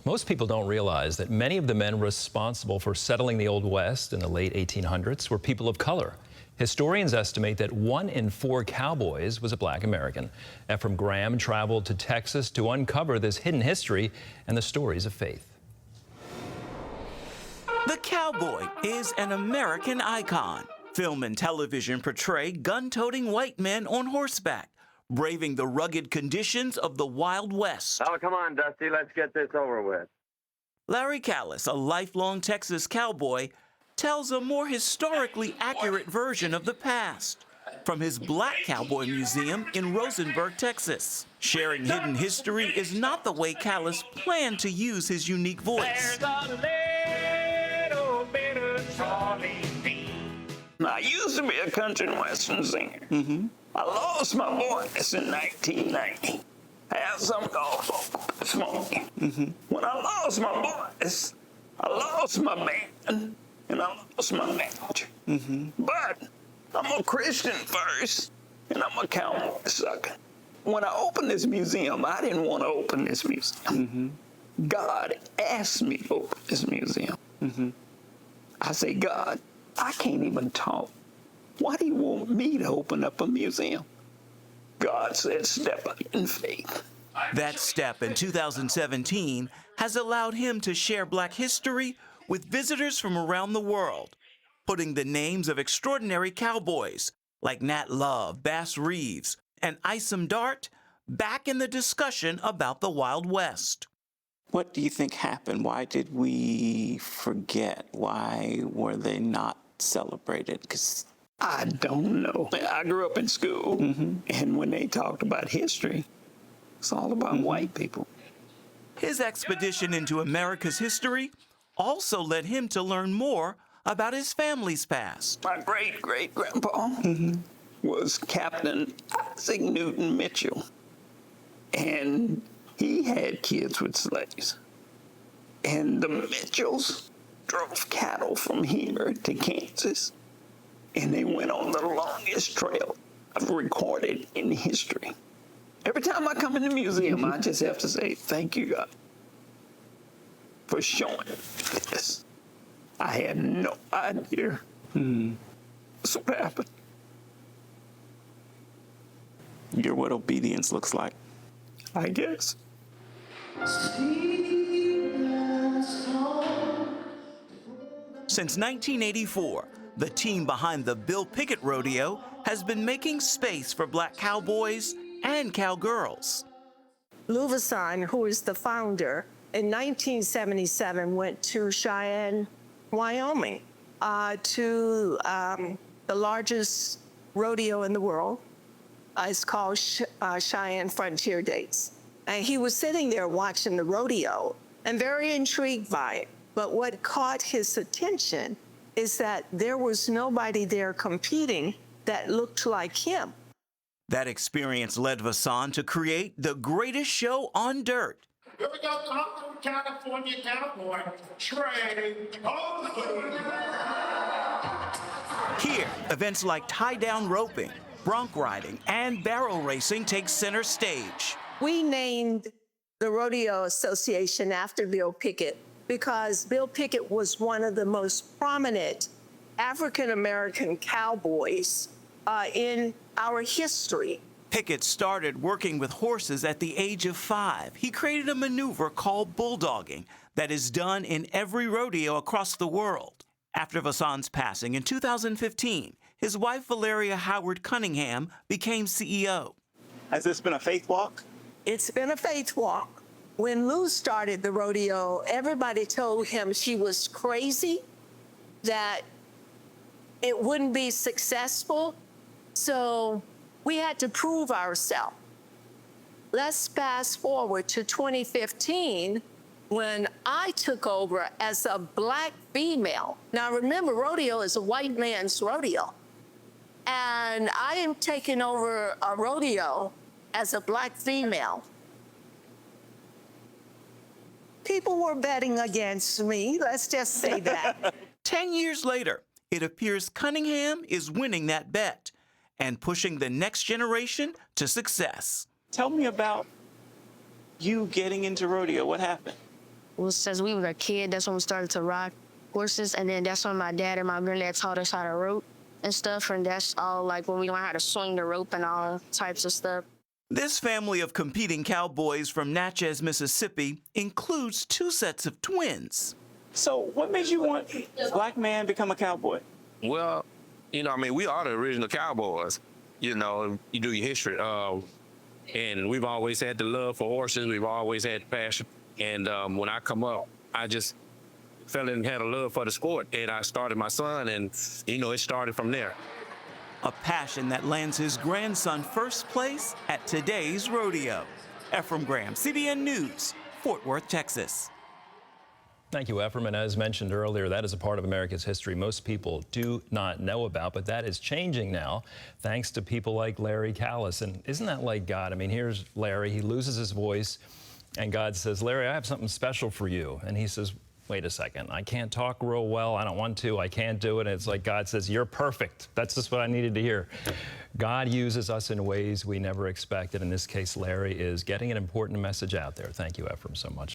Most people don't realize that many of the men responsible for settling the Old West in the late 1800s were people of color. Historians estimate that 1 in 4 cowboys was a black American. Ephraim Graham traveled to Texas to uncover this hidden history and the stories of faith. The cowboy is an American icon. Film and television portray gun-toting white men on horseback, braving the rugged conditions of the Wild West. Oh, come on, Dusty, let's get this over with. Larry Callies, a lifelong Texas cowboy, tells a more historically accurate version of the past from his Black Cowboy Museum in Rosenberg, Texas. Sharing hidden history is not the way Callies planned to use his unique voice. I used to be a country and western singer. I lost my voice in 1990. I had some called smoking. When I lost my voice, I lost my band and I lost my manager. But I'm a Christian first and I'm a cowboy second. When I opened this museum, I didn't want to open this museum. God asked me to open this museum. I say, God, I can't even talk. Why do you want me to open up a museum? God said, step out in faith. That step in 2017 has allowed him to share Black history with visitors from around the world, putting the names of extraordinary cowboys like Nat Love, Bass Reeves, and Isom Dart back in the discussion about the Wild West. What do you think happened? Why did we forget? Why were they not celebrated? Because I don't know. I grew up in school, and when they talked about history, it's all about white people. His expedition into America's history also led him to learn more about his family's past. My great-great-grandpa was Captain Isaac Newton Mitchell, and he had kids with slaves. And the Mitchells drove cattle from here to Kansas, and they went on the longest trail I've recorded in history. Every time I come in the museum, I just have to say, thank you, God, for showing this. I had no idea this would happen. you're what obedience looks like. I guess. Since 1984, the team behind the Bill Pickett Rodeo has been making space for Black cowboys and cowgirls. Lou Vasson, who is the founder, in 1977 went to Cheyenne, Wyoming, to the largest rodeo in the world. It's called Cheyenne Frontier Days. And he was sitting there watching the rodeo and very intrigued by it. But what caught his attention is that there was nobody there competing that looked like him. That experience led Vasson to create the greatest show on dirt. Here we go, Compton, California cowboy, Trey. Here, events like tie-down roping, bronc riding, and barrel racing take center stage. We named the Rodeo Association after Bill Pickett because Bill Pickett was one of the most prominent African-American cowboys in our history. Pickett started working with horses at the age of 5. He created a maneuver called bulldogging that is done in every rodeo across the world. After Vasson's passing in 2015, his wife Valeria Howard Cunningham became CEO. Has this been a faith walk? It's been a faith walk. When Lou started the rodeo, everybody told him she was crazy, that it wouldn't be successful. So we had to prove ourselves. Let's fast forward to 2015 when I took over as a Black female. Now remember, rodeo is a white man's rodeo. And I am taking over a rodeo as a Black female. People were betting against me, let's just say that. 10 years later, it appears Cunningham is winning that bet and pushing the next generation to success. Tell me about you getting into rodeo. What happened? was since we were a kid. That's when we started to ride horses, and then that's when my dad and my granddad taught us how to rope and stuff. And that's all like when we learned how to swing the rope and all types of stuff. This family of competing cowboys from Natchez, Mississippi includes 2 sets of twins. So what made you want black man become a cowboy? Well, you know, I mean, we are the original cowboys. You know, you do your history. And we've always had the love for horses. We've always had the passion. And when I come up, I just fell in and had a love for the sport. And I started my son, and, you know, it started from there. A passion that lands his grandson first place at today's rodeo. Ephraim Graham, CBN News, Fort Worth, Texas. Thank you, Ephraim. And as mentioned earlier, that is a part of America's history most people do not know about, but that is changing now thanks to people like Larry Callies. And isn't that like God? I mean, here's Larry. He loses his voice, and God says, Larry, I have something special for you. And he says, wait a second, I can't talk real well. I don't want to. I can't do it. And it's like God says, you're perfect. That's just what I needed to hear. God uses us in ways we never expected. In this case, Larry is getting an important message out there. Thank you, Ephraim, so much.